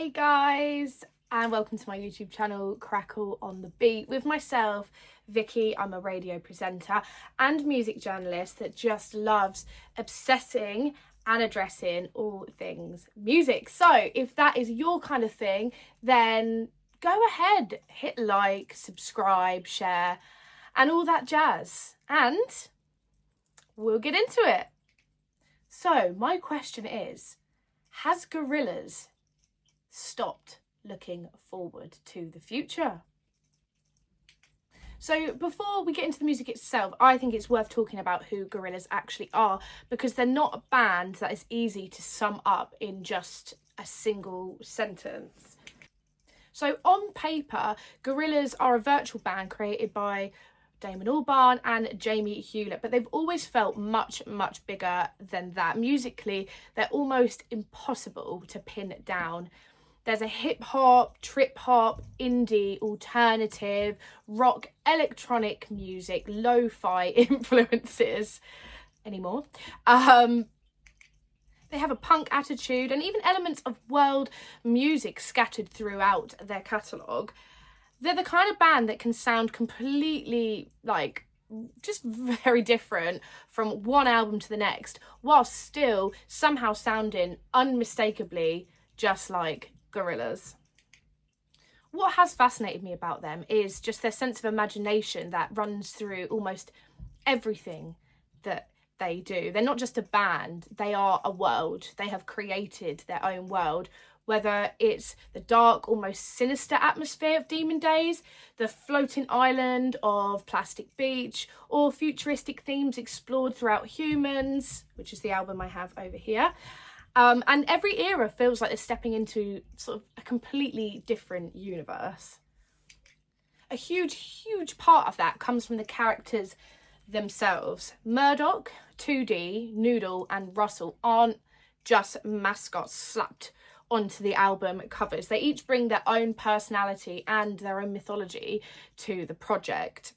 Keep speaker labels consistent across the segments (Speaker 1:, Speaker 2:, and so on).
Speaker 1: Hey guys, and welcome to my YouTube channel, Crackle on the Beat, with myself, Vicky. I'm a radio presenter and music journalist that just loves obsessing and addressing all things music. So if that is your kind of thing, then go ahead, hit like, subscribe, share, and all that jazz. And we'll get into it. So my question is, has Gorillaz stopped looking forward to the future? So before we get into the music itself, I think it's worth talking about who Gorillaz actually are, because they're not a band that is easy to sum up in just a single sentence. So on paper, Gorillaz are a virtual band created by Damon Albarn and Jamie Hewlett, but they've always felt much bigger than that. Musically, they're almost impossible to pin down. There's a hip hop, trip hop, indie, alternative, rock, electronic music, lo-fi influences anymore. They have a punk attitude and even elements of world music scattered throughout their catalogue. They're the kind of band that can sound completely, just very different from one album to the next, while still somehow sounding unmistakably just like Gorillaz. What has fascinated me about them is just their sense of imagination that runs through almost everything that they do. They're not just a band, they are a world. They have created their own world, whether it's the dark, almost sinister atmosphere of Demon Days, the floating island of Plastic Beach, or futuristic themes explored throughout Humans, which is the album I have over here. And every era feels like they're stepping into sort of a completely different universe. A huge part of that comes from the characters themselves. Murdoch, 2D, Noodle, and Russell aren't just mascots slapped onto the album covers. They each bring their own personality and their own mythology to the project.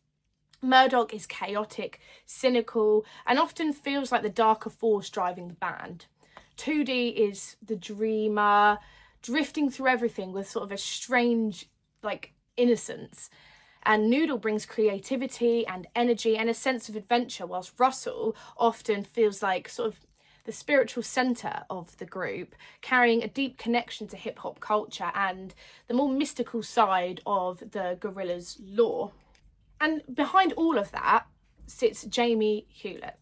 Speaker 1: Murdoch is chaotic, cynical, and often feels like the darker force driving the band. 2D is the dreamer, drifting through everything with sort of a strange, innocence. And Noodle brings creativity and energy and a sense of adventure, whilst Russell often feels like sort of the spiritual centre of the group, carrying a deep connection to hip-hop culture and the more mystical side of the Gorillaz lore. And behind all of that sits Jamie Hewlett,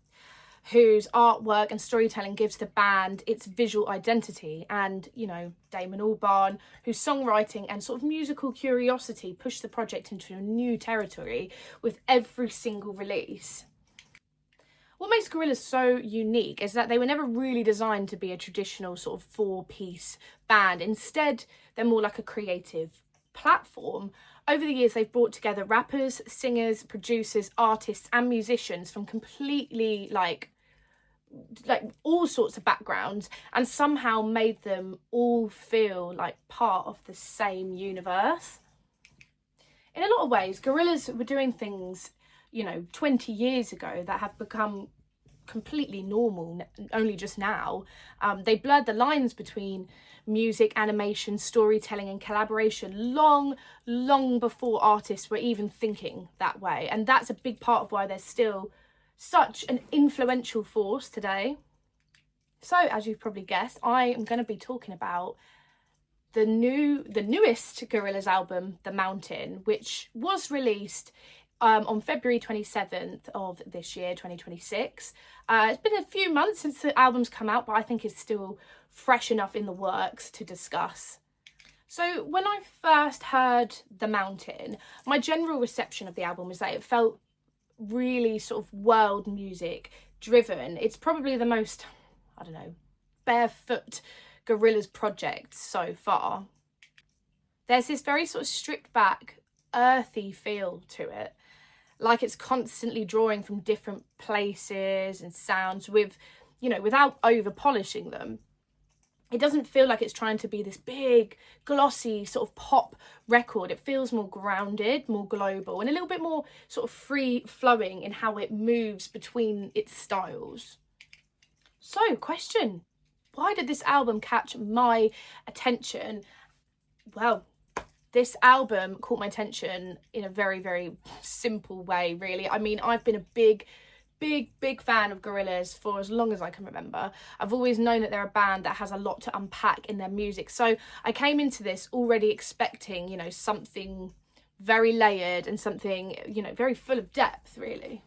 Speaker 1: whose artwork and storytelling gives the band its visual identity, and, Damon Albarn, whose songwriting and sort of musical curiosity pushed the project into a new territory with every single release. What makes Gorillaz so unique is that they were never really designed to be a traditional sort of four-piece band. Instead, they're more like a creative platform. Over the years, they've brought together rappers, singers, producers, artists, and musicians from completely all sorts of backgrounds, and somehow made them all feel like part of the same universe. In a lot of ways, Gorillaz were doing things 20 years ago that have become completely normal only just now. They blurred the lines between music, animation, storytelling, and collaboration long before artists were even thinking that way. And that's a big part of why they're still such an influential force today. So, as you've probably guessed, I am going to be talking about the newest Gorillaz album, The Mountain, which was released on February 27th of this year, 2026. It's been a few months since the album's come out, but I think it's still fresh enough in the works to discuss. So when I first heard The Mountain, my general reception of the album was that it felt really sort of world music driven. It's probably the most, barefoot Gorillaz project so far. There's this very sort of stripped back, earthy feel to it, like it's constantly drawing from different places and sounds without over polishing them. It doesn't feel like it's trying to be this big, glossy sort of pop record. It feels more grounded, more global, and a little bit more sort of free flowing in how it moves between its styles. So, question, why did this album catch my attention Well, this album caught my attention in a very, very simple way, really. I mean, I've been a big fan of Gorillaz for as long as I can remember. I've always known that they're a band that has a lot to unpack in their music. So I came into this already expecting, you know, something very layered and something, you know, very full of depth, really.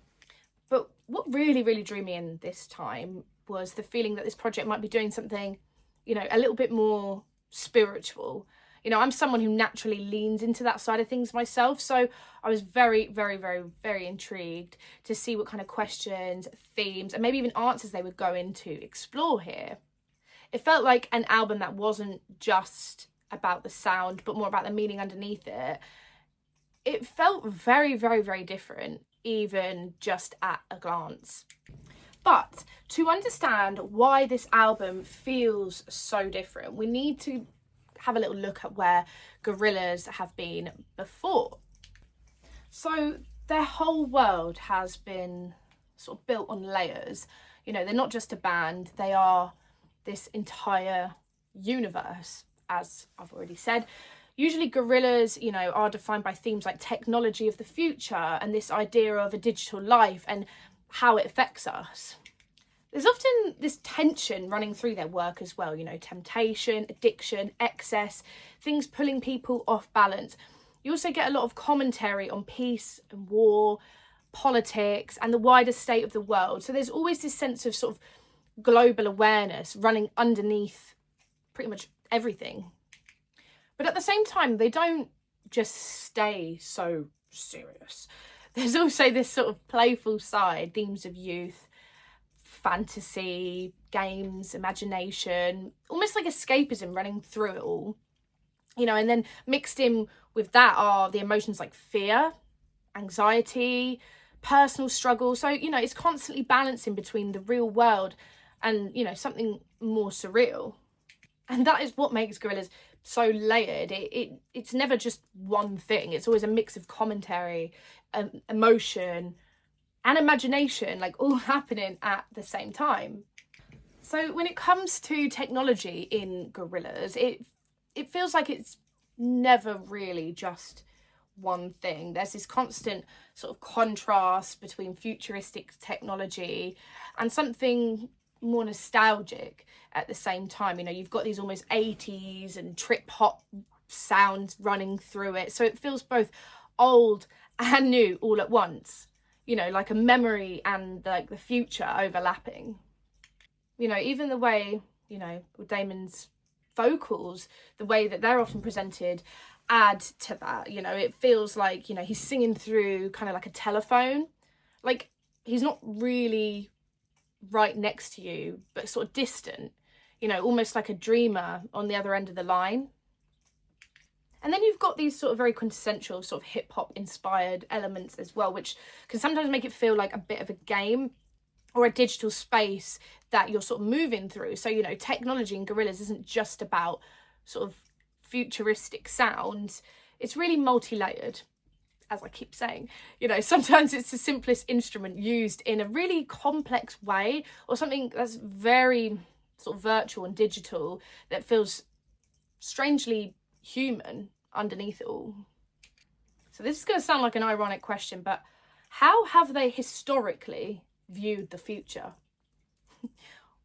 Speaker 1: But what really, really drew me in this time was the feeling that this project might be doing something, you know, a little bit more spiritual. You know, I'm someone who naturally leans into that side of things myself. So I was very, very, very, very intrigued to see what kind of questions, themes, and maybe even answers they would go into explore here. It felt like an album that wasn't just about the sound, but more about the meaning underneath it. It felt very, very, very different, even just at a glance. But to understand why this album feels so different, we need to have a little look at where Gorillaz have been before. So their whole world has been sort of built on layers. You know, they're not just a band, they are this entire universe, as I've already said. Usually Gorillaz, you know, are defined by themes like technology of the future and this idea of a digital life and how it affects us. There's often this tension running through their work as well, you know, temptation, addiction, excess, things pulling people off balance. You also get a lot of commentary on peace and war, politics, and the wider state of the world. So there's always this sense of sort of global awareness running underneath pretty much everything. But at the same time, they don't just stay so serious. There's also this sort of playful side, themes of youth, fantasy, games, imagination, almost like escapism running through it all. You know, and then mixed in with that are the emotions like fear, anxiety, personal struggle. So, you know, it's constantly balancing between the real world and, you know, something more surreal. And that is what makes Gorillaz so layered. It's never just one thing. It's always a mix of commentary, emotion, and imagination, like all happening at the same time. So when it comes to technology in Gorillaz, it feels like it's never really just one thing. There's this constant sort of contrast between futuristic technology and something more nostalgic at the same time. You know, you've got these almost 80s and trip hop sounds running through it. So it feels both old and new all at once. You know, like a memory and like the future overlapping. You know, even the way, you know, with Damon's vocals, the way that they're often presented add to that. You know, it feels like, you know, he's singing through kind of like a telephone. Like he's not really right next to you, but sort of distant, you know, almost like a dreamer on the other end of the line. And then you've got these sort of very quintessential sort of hip hop inspired elements as well, which can sometimes make it feel like a bit of a game or a digital space that you're sort of moving through. So, you know, technology in Gorillaz isn't just about sort of futuristic sounds. It's really multi-layered, as I keep saying. You know, sometimes it's the simplest instrument used in a really complex way, or something that's very sort of virtual and digital that feels strangely human underneath it all. So this is going to sound like an ironic question, but how have they historically viewed the future?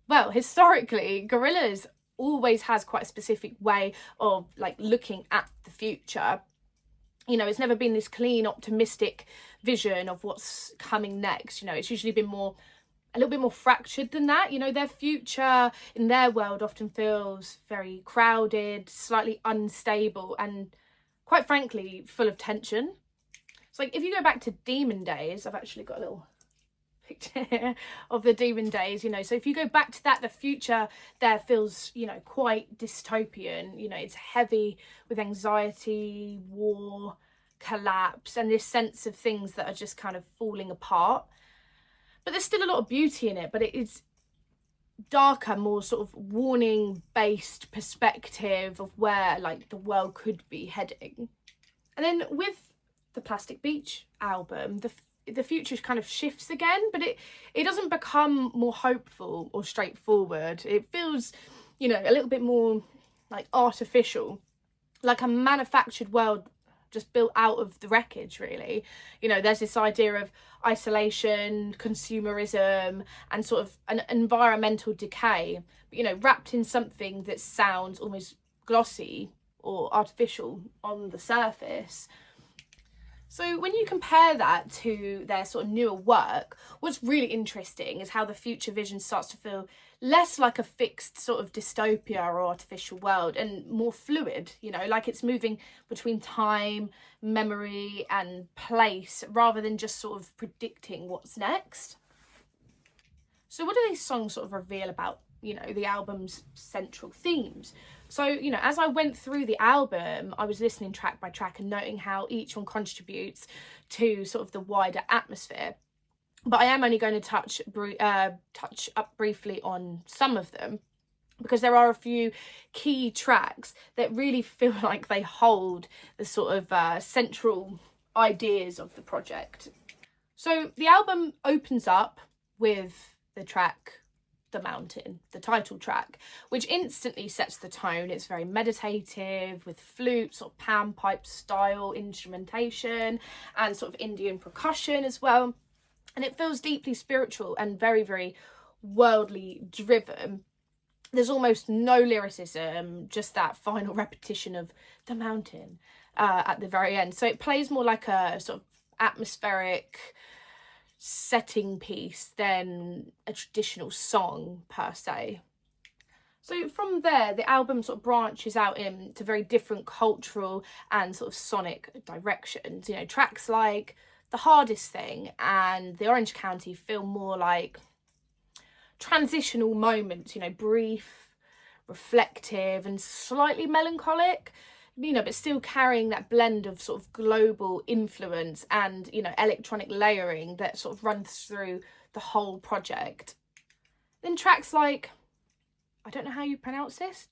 Speaker 1: Well, historically, Gorillaz always has quite a specific way of like looking at the future. You know, it's never been this clean, optimistic vision of what's coming next. You know, it's usually been a little bit more fractured than that. You know, their future in their world often feels very crowded, slightly unstable, and quite frankly, full of tension. It's like if you go back to Demon Days, I've actually got a little picture here of the Demon Days, you know, so if you go back to that, the future there feels, you know, quite dystopian. You know, it's heavy with anxiety, war, collapse, and this sense of things that are just kind of falling apart. But there's still a lot of beauty in it, but it is darker, more sort of warning based perspective of where like the world could be heading. And then with the Plastic Beach album, the future kind of shifts again, but it doesn't become more hopeful or straightforward. It feels, you know, a little bit more like artificial. like a manufactured world just built out of the wreckage, really. You know, there's this idea of isolation, consumerism, and sort of an environmental decay, but, you know, wrapped in something that sounds almost glossy or artificial on the surface. So when you compare that to their sort of newer work, what's really interesting is how the future vision starts to feel less like a fixed sort of dystopia or artificial world and more fluid, you know, like it's moving between time, memory and place rather than just sort of predicting what's next. So what do these songs sort of reveal about, you know, the album's central themes? So, you know, as I went through the album, I was listening track by track and noting how each one contributes to sort of the wider atmosphere. But I am only going to touch up briefly on some of them, because there are a few key tracks that really feel like they hold the sort of central ideas of the project. So the album opens up with the track The Mountain, the title track, which instantly sets the tone. It's very meditative with flutes or panpipe style instrumentation and sort of Indian percussion as well. And it feels deeply spiritual and very, very worldly driven. There's almost no lyricism, just that final repetition of the mountain at the very end. So it plays more like a sort of atmospheric setting piece than a traditional song per se. So from there, the album sort of branches out into very different cultural and sort of sonic directions. You know, tracks like The Hardest Thing and The Orange County feel more like transitional moments, you know, brief, reflective and slightly melancholic, you know, but still carrying that blend of sort of global influence and, you know, electronic layering that sort of runs through the whole project. Then tracks like, I don't know how you pronounce this,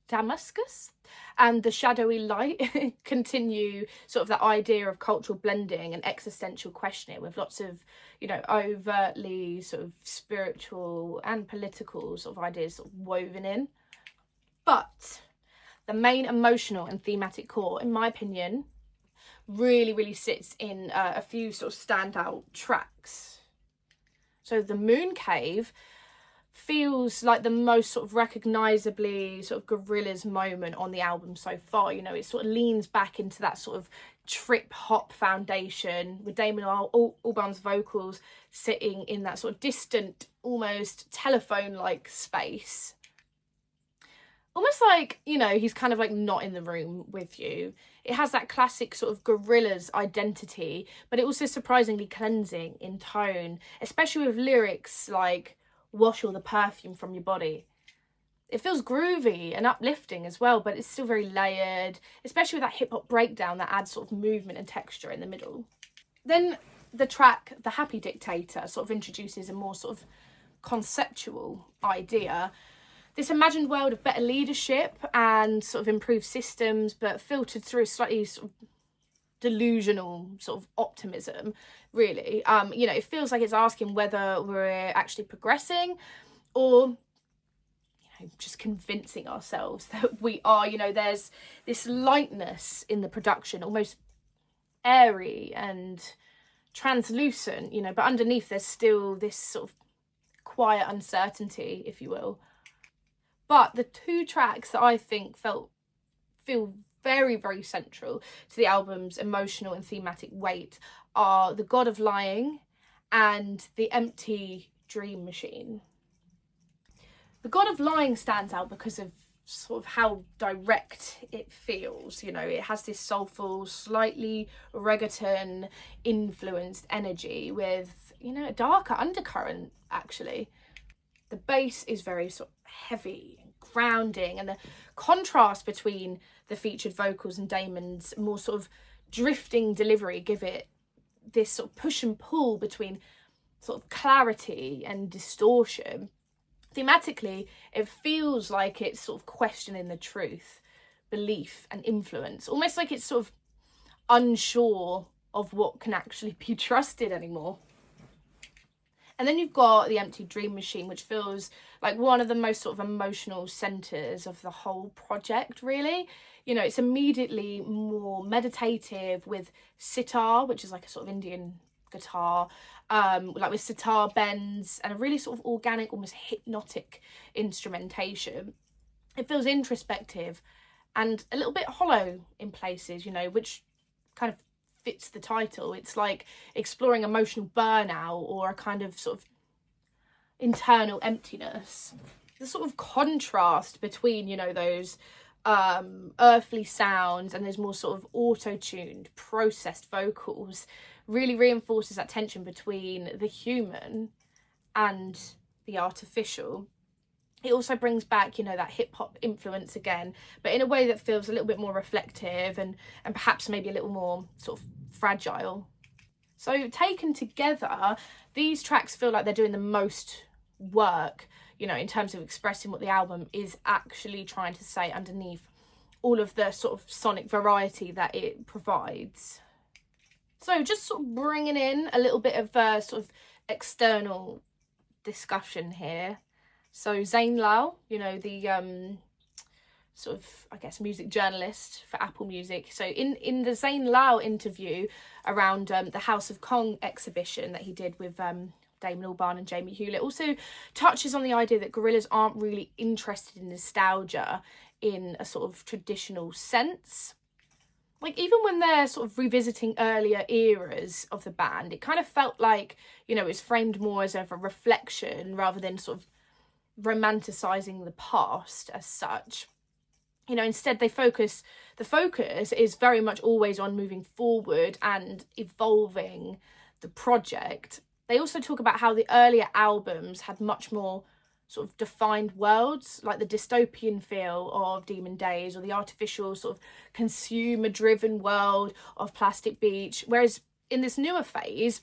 Speaker 1: Damascus and The Shadowy Light continue sort of that idea of cultural blending and existential questioning with lots of, you know, overtly sort of spiritual and political sort of ideas sort of woven in. But the main emotional and thematic core, in my opinion, really sits in a few sort of standout tracks. So The Moon Cave feels like the most sort of recognisably sort of Gorillaz moment on the album so far. You know, it sort of leans back into that sort of trip hop foundation with Damon Albarn's vocals sitting in that sort of distant, almost telephone-like space. Almost like, you know, he's kind of like not in the room with you. It has that classic sort of Gorillaz identity, but it also surprisingly cleansing in tone, especially with lyrics like wash all the perfume from your body. It feels groovy and uplifting as well, but it's still very layered, especially with that hip-hop breakdown that adds sort of movement and texture in the middle. Then the track The Happy Dictator sort of introduces a more sort of conceptual idea. This imagined world of better leadership and sort of improved systems, but filtered through a slightly sort of delusional sort of optimism, really. You know, it feels like it's asking whether we're actually progressing or, you know, just convincing ourselves that we are. You know, there's this lightness in the production, almost airy and translucent, you know, but underneath there's still this sort of quiet uncertainty, if you will. But the two tracks that I think feel very central to the album's emotional and thematic weight are The God of Lying and The Empty Dream Machine. The God of Lying stands out because of sort of how direct it feels. You know, it has this soulful, slightly reggaeton influenced energy with, you know, a darker undercurrent actually. The bass is very sort of heavy and grounding, and the contrast between the featured vocals and Damon's more sort of drifting delivery give it this sort of push and pull between sort of clarity and distortion. Thematically, it feels like it's sort of questioning the truth, belief and influence, almost like it's sort of unsure of what can actually be trusted anymore. And then you've got The Empty Dream Machine, which feels like one of the most sort of emotional centres of the whole project, really. You know, it's immediately more meditative with sitar, which is like a sort of Indian guitar, like with sitar bends and a really sort of organic, almost hypnotic instrumentation. It feels introspective and a little bit hollow in places, you know, which kind of fits the title. It's like exploring emotional burnout or a kind of sort of internal emptiness. The sort of contrast between, you know, those earthly sounds and those more sort of auto-tuned, processed vocals really reinforces that tension between the human and the artificial. It also brings back, you know, that hip-hop influence again, but in a way that feels a little bit more reflective and perhaps maybe a little more sort of fragile. So taken together, these tracks feel like they're doing the most work, you know, in terms of expressing what the album is actually trying to say underneath all of the sort of sonic variety that it provides. So just sort of bringing in a little bit of sort of external discussion here. So Zayn Lau, you know, the sort of, I guess, music journalist for Apple Music. So in the Zayn Lau interview around the House of Kong exhibition that he did with Damon Albarn and Jamie Hewlett, also touches on the idea that Gorillaz aren't really interested in nostalgia in a sort of traditional sense. Like, even when they're sort of revisiting earlier eras of the band, it kind of felt like, you know, it's framed more as of a reflection rather than sort of romanticizing the past as such. You know, instead the focus is very much always on moving forward and evolving the project. They also talk about how the earlier albums had much more sort of defined worlds, like the dystopian feel of Demon Days or the artificial sort of consumer-driven world of Plastic Beach, whereas in this newer phase,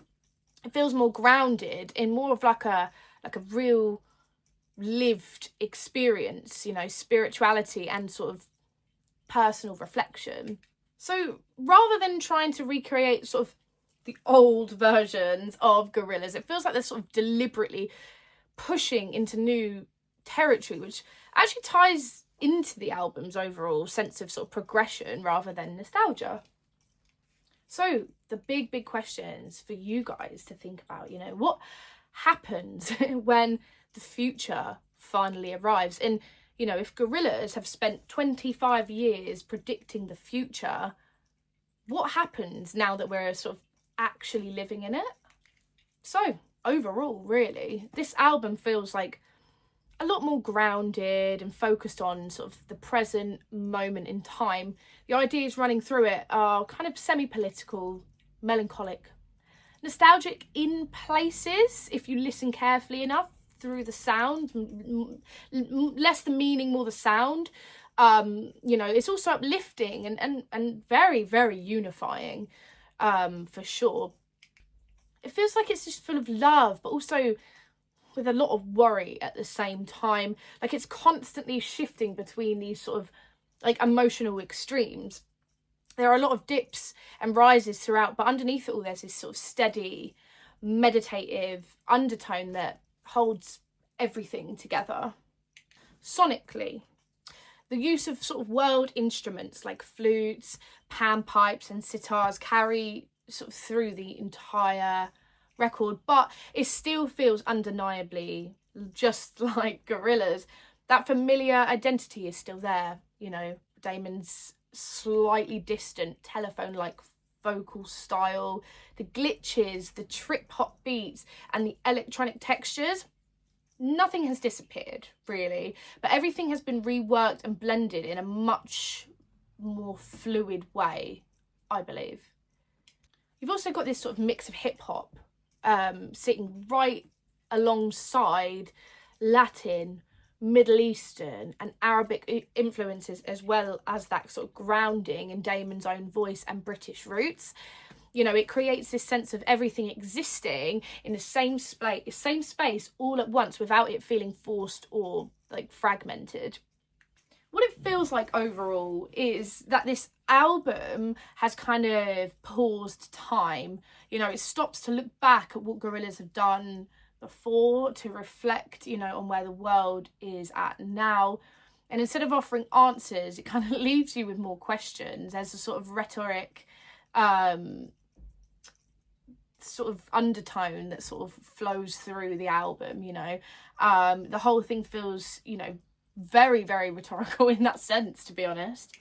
Speaker 1: it feels more grounded in more of like a real lived experience, you know, spirituality and sort of personal reflection. So rather than trying to recreate sort of the old versions of Gorillaz, it feels like they're sort of deliberately pushing into new territory, which actually ties into the album's overall sense of sort of progression rather than nostalgia. So the big questions for you guys to think about, you know, what happens when the future finally arrives? And, you know, if Gorillaz have spent 25 years predicting the future, what happens now that we're sort of actually living in it? So overall, really, this album feels like a lot more grounded and focused on sort of the present moment in time. The ideas running through it are kind of semi-political, melancholic, nostalgic in places, if you listen carefully enough through the sound, less the meaning, more the sound. You know, it's also uplifting and very, very unifying, for sure. It feels like it's just full of love, but also with a lot of worry at the same time. Like, it's constantly shifting between these sort of like emotional extremes. There are a lot of dips and rises throughout, but underneath it all, there's this sort of steady, meditative undertone that holds everything together. Sonically, the use of sort of world instruments like flutes, panpipes and sitars carry sort of through the entire record, but it still feels undeniably just like Gorillaz. That familiar identity is still there, you know, Damon's slightly distant telephone-like vocal style, the glitches, the trip-hop beats and the electronic textures. Nothing has disappeared, really, but everything has been reworked and blended in a much more fluid way, I believe. You've also got this sort of mix of hip-hop sitting right alongside Latin, Middle Eastern and Arabic influences, as well as that sort of grounding in Damon's own voice and British roots. You know, it creates this sense of everything existing in the same space all at once without it feeling forced or like fragmented. What it feels like overall is that this album has kind of paused time. You know, it stops to look back at what Gorillaz have done before, to reflect, you know, on where the world is at now. And instead of offering answers, it kind of leaves you with more questions. There's a sort of rhetoric, sort of undertone that sort of flows through the album, you know. The whole thing feels, you know, very, very rhetorical in that sense, to be honest.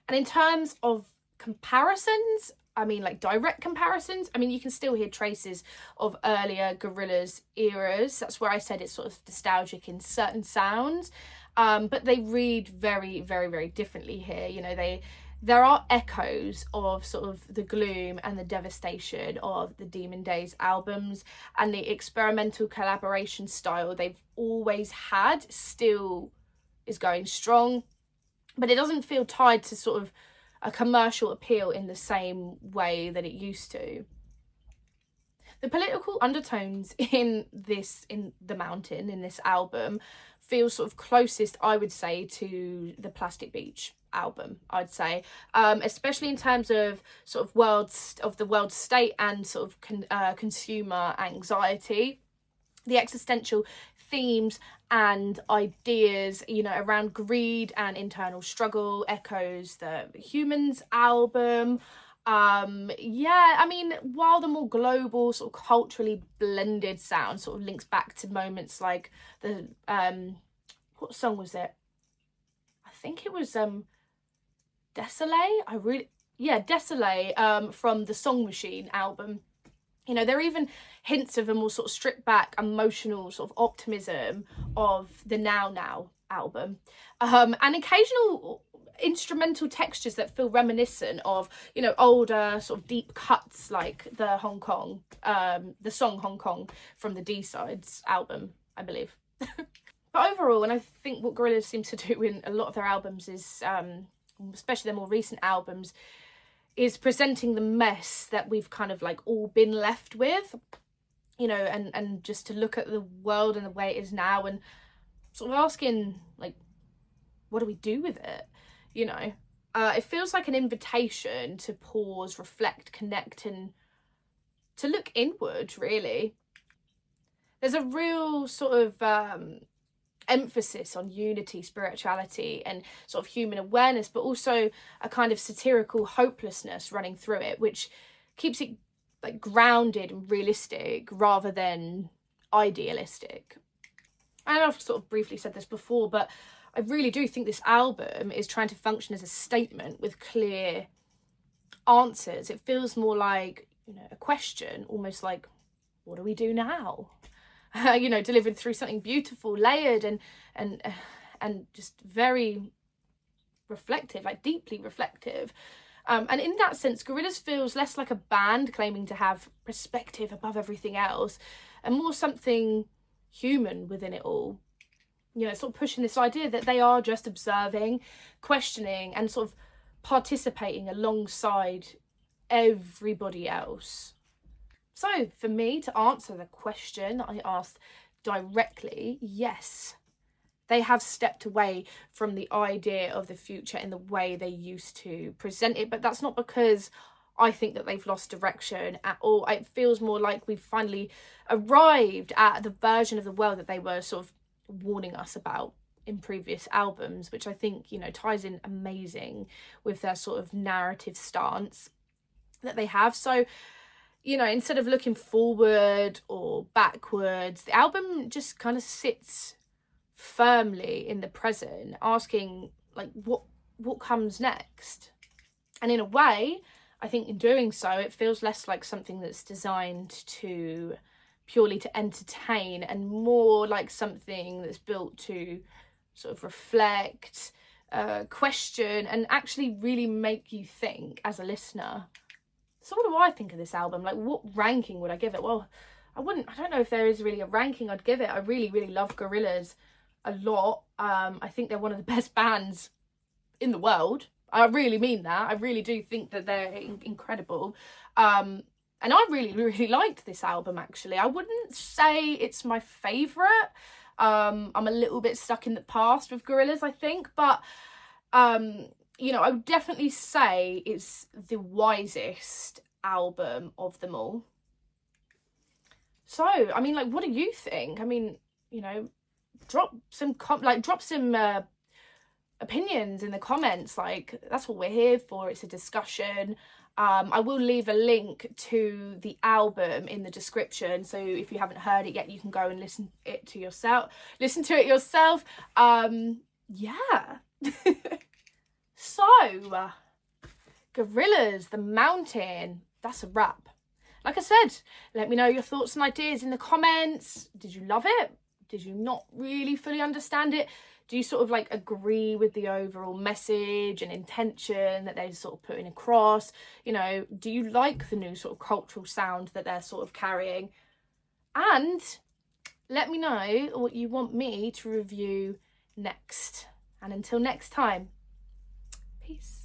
Speaker 1: And in terms of comparisons, I mean, like direct comparisons, I mean, you can still hear traces of earlier Gorillaz eras. That's where I said it's sort of nostalgic in certain sounds, but they read very, very, very differently here. You know, there are echoes of sort of the gloom and the devastation of the Demon Days albums, and the experimental collaboration style they've always had still is going strong, but it doesn't feel tied to sort of a commercial appeal in the same way that it used to. The political undertones in The Mountain, in this album, feel sort of closest, I would say, to the Plastic Beach album, I'd say, especially in terms of sort of the world state and sort of consumer anxiety. The existential themes and ideas, you know, around greed and internal struggle echoes the Humans album. Yeah, I mean, while the more global, sort of culturally blended sound sort of links back to moments like the what song was it? I think it was Désolé. Désolé, from the Song Machine album. You know, there are even hints of a more sort of stripped back emotional sort of optimism of the Now album, and occasional instrumental textures that feel reminiscent of, you know, older sort of deep cuts like the song Hong Kong from the D-Sides album, I believe. But overall, and I think what Gorillaz seem to do in a lot of their albums is, especially their more recent albums, is presenting the mess that we've kind of like all been left with, you know, and just to look at the world and the way it is now and sort of asking, like, what do we do with it? You know, it feels like an invitation to pause, reflect, connect, and to look inward, really. There's a real sort of emphasis on unity, spirituality, and sort of human awareness, but also a kind of satirical hopelessness running through it, which keeps it like grounded and realistic rather than idealistic. I know I've sort of briefly said this before, but I really do think this album is trying to function as a statement with clear answers. It feels more like, you know, a question, almost like, what do we do now? You know, delivered through something beautiful, layered, and just very reflective, like deeply reflective. And in that sense, Gorillaz feels less like a band claiming to have perspective above everything else, and more something human within it all. You know, sort of pushing this idea that they are just observing, questioning, and sort of participating alongside everybody else. So for me, to answer the question I asked directly, yes, they have stepped away from the idea of the future in the way they used to present it, but that's not because I think that they've lost direction at all. It feels more like we've finally arrived at the version of the world that they were sort of warning us about in previous albums, which I think, you know, ties in amazing with their sort of narrative stance that they have. So, you know, instead of looking forward or backwards, the album just kind of sits firmly in the present, asking like what comes next. And in a way, I think in doing so, it feels less like something that's designed to purely to entertain and more like something that's built to sort of reflect, question, and actually really make you think as a listener. So what do I think of this album? Like, what ranking would I give it? Well, I don't know if there is really a ranking I'd give it. I really, really love Gorillaz a lot. I think they're one of the best bands in the world. I really mean that. I really do think that they're incredible. And I really, really liked this album, actually. I wouldn't say it's my favourite. I'm a little bit stuck in the past with Gorillaz, I think. But, you know, I would definitely say it's the wisest album of them all. So, I mean, like, what do you think? I mean, you know, drop some opinions in the comments. Like, that's what we're here for. It's a discussion. I will leave a link to the album in the description, so if you haven't heard it yet, you can go and listen to it yourself. Yeah. So, Gorillaz, The Mountain, that's a wrap. Like I said, let me know your thoughts and ideas in the comments. Did you love it? Did you not really fully understand it? Do you sort of like agree with the overall message and intention that they're sort of putting across? You know, do you like the new sort of cultural sound that they're sort of carrying? And let me know what you want me to review next. And until next time, peace.